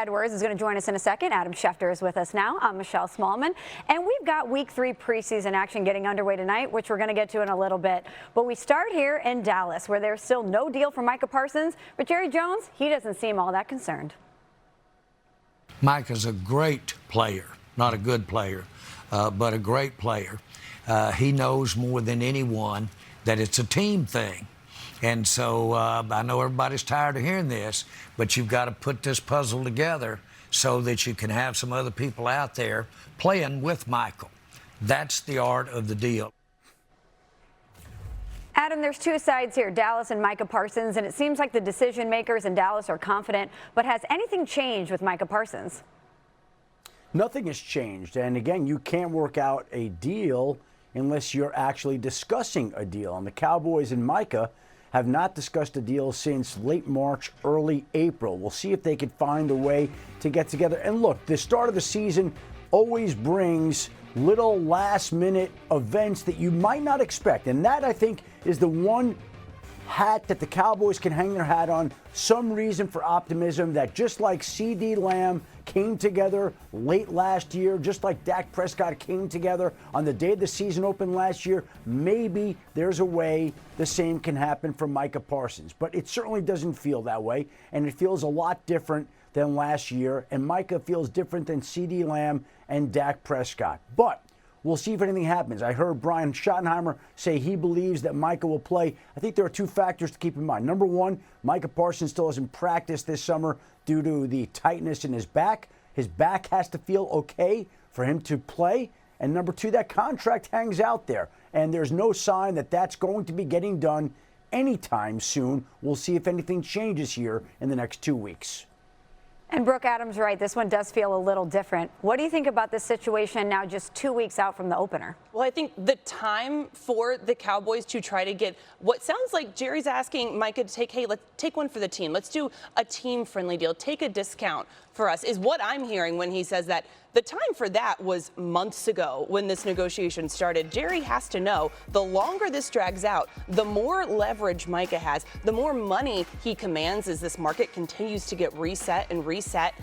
Edwards is going to join us in a second. Adam Schefter is with us now. I'm Michelle Smallman. And we've got Week 3 preseason action getting underway tonight, which we're going to get to in a little bit. But we start here in Dallas, where there's still no deal for Micah Parsons. But Jerry Jones, he doesn't seem all that concerned. Micah's a great player, not a good player, but a great player. He knows more than anyone that it's a team thing. And so I know everybody's tired of hearing this, but you've got to put this puzzle together so that you can have some other people out there playing with Michael. That's the art of the deal. Adam, there's two sides here, Dallas and Micah Parsons, and it seems like the decision makers in Dallas are confident. But has anything changed with Micah Parsons? Nothing has changed. And again, you can't work out a deal unless you're actually discussing a deal. And the Cowboys and Micah have not discussed a deal since late March, early April. We'll see if they can find a way to get together. And look, the start of the season always brings little last-minute events that you might not expect. And that, I think, is the one hat that the Cowboys can hang their hat on. Some reason for optimism that just like CeeDee Lamb came together late last year, just like Dak Prescott came together on the day the season opened last year, maybe there's a way the same can happen for Micah Parsons. But it certainly doesn't feel that way, and it feels a lot different than last year, and Micah feels different than CeeDee Lamb and Dak Prescott. But we'll see if anything happens. I heard Brian Schottenheimer say he believes that Micah will play. I think there are two factors to keep in mind. Number one, Micah Parsons still hasn't practiced this summer due to the tightness in his back. His back has to feel okay for him to play. And number two, that contract hangs out there. And there's no sign that that's going to be getting done anytime soon. We'll see if anything changes here in the next 2 weeks. And Brooke, Adam's right. This one does feel a little different. What do you think about this situation now just 2 weeks out from the opener? Well, I think the time for the Cowboys to try to get what sounds like Jerry's asking Micah to take, hey, let's take one for the team. Let's do a team-friendly deal. Take a discount for us is what I'm hearing when he says that. The time for that was months ago when this negotiation started. Jerry has to know the longer this drags out, the more leverage Micah has, the more money he commands as this market continues to get reset and reset.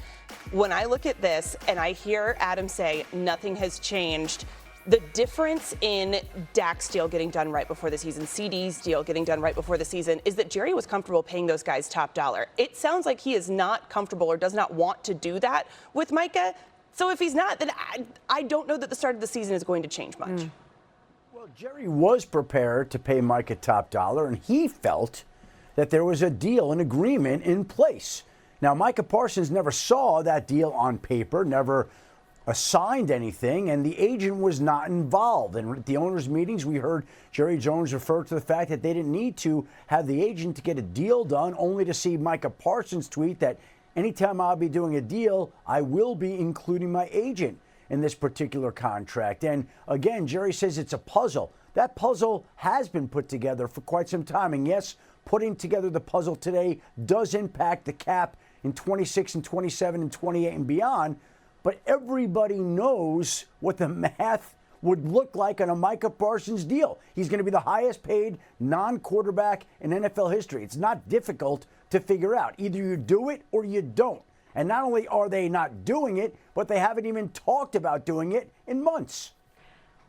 When I look at this and I hear Adam say nothing has changed, the difference in Dak's deal getting done right before the season, CD's deal getting done right before the season, is that Jerry was comfortable paying those guys top dollar. It sounds like he is not comfortable or does not want to do that with Micah. So if he's not, then I don't know that the start of the season is going to change much. Well, Jerry was prepared to pay Micah top dollar, and he felt that there was a deal, an agreement in place. Now, Micah Parsons never saw that deal on paper, never signed anything, and the agent was not involved. And at the owners' meetings, we heard Jerry Jones refer to the fact that they didn't need to have the agent to get a deal done, only to see Micah Parsons tweet that anytime I'll be doing a deal, I will be including my agent in this particular contract. And again, Jerry says it's a puzzle. That puzzle has been put together for quite some time. And yes, putting together the puzzle today does impact the cap in 26 and 27 and 28 and beyond. But everybody knows what the math would look like on a Micah Parsons deal. He's going to be the highest paid non-quarterback in NFL history. It's not difficult to figure out. Either you do it or you don't. And not only are they not doing it, but they haven't even talked about doing it in months.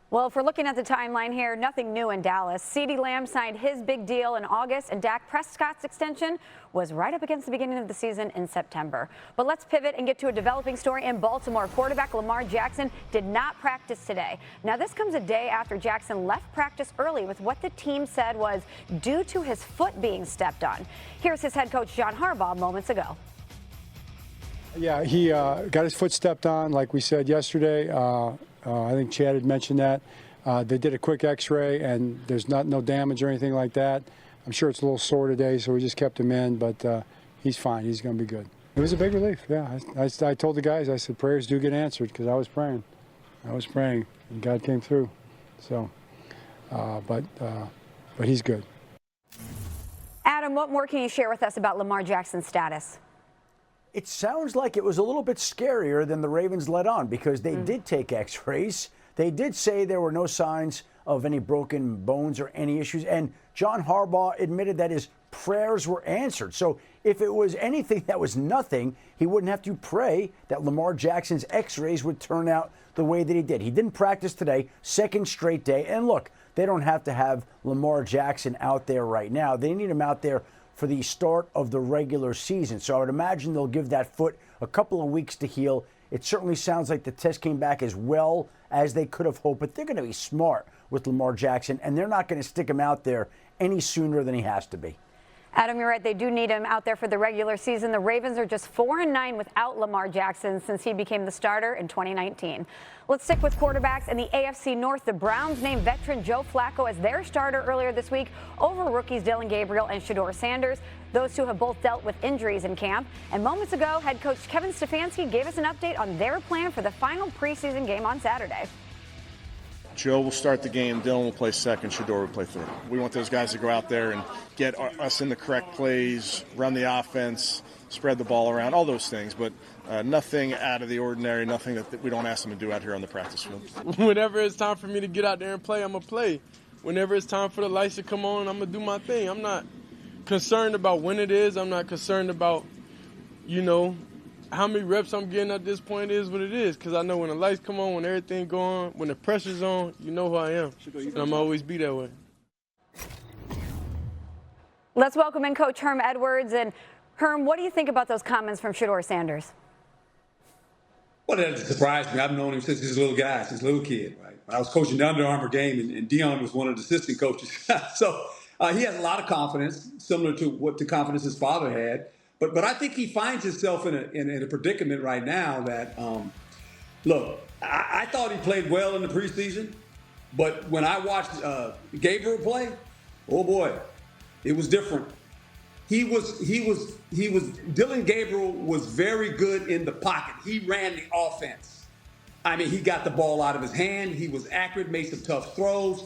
Well, if we're looking at the timeline here, nothing new in Dallas. CeeDee Lamb signed his big deal in August, and Dak Prescott's extension was right up against the beginning of the season in September. But let's pivot and get to a developing story in Baltimore. Quarterback Lamar Jackson did not practice today. Now, this comes a day after Jackson left practice early with what the team said was due to his foot being stepped on. Here's his head coach, John Harbaugh, moments ago. Yeah, he got his foot stepped on, like we said yesterday. I think Chad had mentioned that. They did a quick x-ray, and there's no damage or anything like that. I'm sure it's a little sore today, so we just kept him in, but he's fine. He's going to be good. It was a big relief, yeah. I told the guys, I said, prayers do get answered, because I was praying. And God came through. So, but he's good. Adam, what more can you share with us about Lamar Jackson's status? It sounds like it was a little bit scarier than the Ravens let on, because they did take x-rays. They did say there were no signs of any broken bones or any issues. And John Harbaugh admitted that his prayers were answered. So if it was anything that was nothing, he wouldn't have to pray that Lamar Jackson's x-rays would turn out the way that he did. He didn't practice today, second straight day. And look, they don't have to have Lamar Jackson out there right now. They need him out there for the start of the regular season. So I would imagine they'll give that foot a couple of weeks to heal. It certainly sounds like the test came back as well as they could have hoped, but they're going to be smart with Lamar Jackson, and they're not going to stick him out there any sooner than he has to be. Adam, you're right. They do need him out there for the regular season. The Ravens are just 4-9 without Lamar Jackson since he became the starter in 2019. Let's stick with quarterbacks in the AFC North. The Browns named veteran Joe Flacco as their starter earlier this week over rookies Dillon Gabriel and Shedeur Sanders. Those two have both dealt with injuries in camp. And moments ago, head coach Kevin Stefanski gave us an update on their plan for the final preseason game on Saturday. Joe will start the game, Dillon will play second, Shedeur will play third. We want those guys to go out there and get us in the correct plays, run the offense, spread the ball around, all those things, but nothing out of the ordinary, nothing that we don't ask them to do out here on the practice field. Whenever it's time for me to get out there and play, I'm going to play. Whenever it's time for the lights to come on, I'm going to do my thing. I'm not concerned about when it is. I'm not concerned about, how many reps I'm getting at this point is what it is, because I know when the lights come on, when everything go on, when the pressure's on, you know who I am, and I'm always be that way. Let's welcome in Coach Herm Edwards. And Herm, what do you think about those comments from Shedeur Sanders? Well, that doesn't surprise me. I've known him since he was a little guy, since a little kid, right? I was coaching the Under Armour game, and Dion was one of the assistant coaches. So he has a lot of confidence, similar to what the confidence his father had. But I think he finds himself in a predicament right now that, look, I thought he played well in the preseason, but when I watched Gabriel play, oh boy, it was different. Dillon Gabriel was very good in the pocket. He ran the offense. I mean, he got the ball out of his hand. He was accurate, made some tough throws.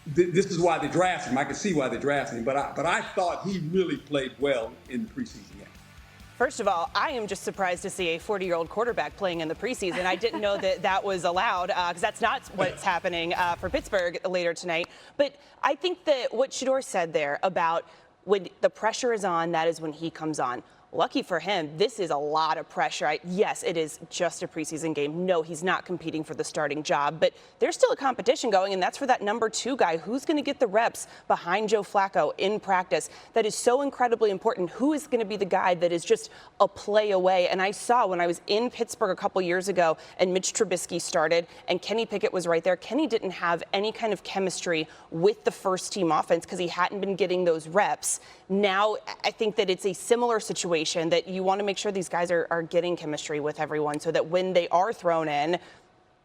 This is why they drafted him. I can see why they drafted him. But I thought he really played well in the preseason game. First of all, I am just surprised to see a 40-year-old quarterback playing in the preseason. I didn't know that was allowed, because that's not what's happening for Pittsburgh later tonight. But I think that what Shedeur said there about when the pressure is on, that is when he comes on. Lucky for him, this is a lot of pressure. Yes, it is just a preseason game. No, he's not competing for the starting job, but there's still a competition going, and that's for that number 2 guy. Who's going to get the reps behind Joe Flacco in practice? That is so incredibly important. Who is going to be the guy that is just a play away? And I saw when I was in Pittsburgh a couple years ago and Mitch Trubisky started and Kenny Pickett was right there. Kenny didn't have any kind of chemistry with the first team offense because he hadn't been getting those reps. Now I think that it's a similar situation, that you want to make sure these guys are getting chemistry with everyone so that when they are thrown in,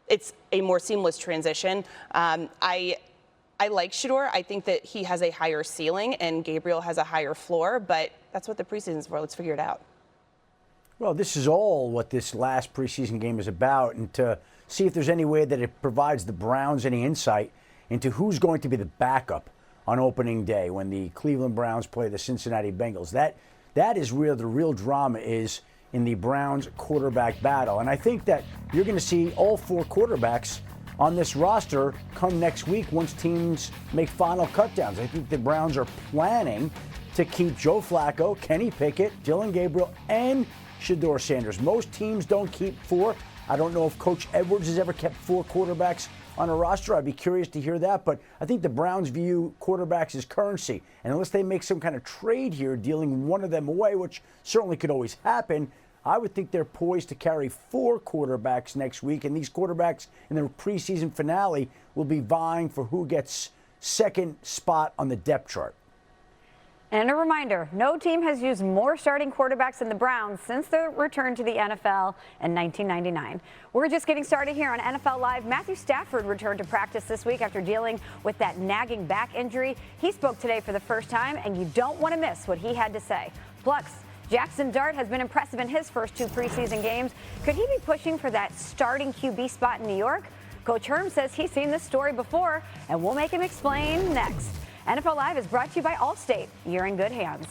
it's a more seamless transition. I like Shedeur. I think that he has a higher ceiling and Gabriel has a higher floor, but that's what the preseason's for. Let's figure it out. Well, this is all what this last preseason game is about, and to see if there's any way that it provides the Browns any insight into who's going to be the backup on opening day when the Cleveland Browns play the Cincinnati Bengals. That is where the real drama is in the Browns quarterback battle. And I think that you're going to see all 4 quarterbacks on this roster come next week once teams make final cutdowns. I think the Browns are planning to keep Joe Flacco, Kenny Pickett, Dillon Gabriel, and Shedeur Sanders. Most teams don't keep 4. I don't know if Coach Edwards has ever kept 4 quarterbacks on a roster. I'd be curious to hear that, but I think the Browns view quarterbacks as currency, and unless they make some kind of trade here dealing one of them away, which certainly could always happen, I would think they're poised to carry 4 quarterbacks next week, and these quarterbacks in the preseason finale will be vying for who gets second spot on the depth chart. And a reminder, no team has used more starting quarterbacks than the Browns since their return to the NFL in 1999. We're just getting started here on NFL Live. Matthew Stafford returned to practice this week after dealing with that nagging back injury. He spoke today for the first time, and you don't want to miss what he had to say. Plus, Jackson Dart has been impressive in his first 2 preseason games. Could he be pushing for that starting QB spot in New York? Coach Herm says he's seen this story before, and we'll make him explain next. NFL Live is brought to you by Allstate. You're in good hands.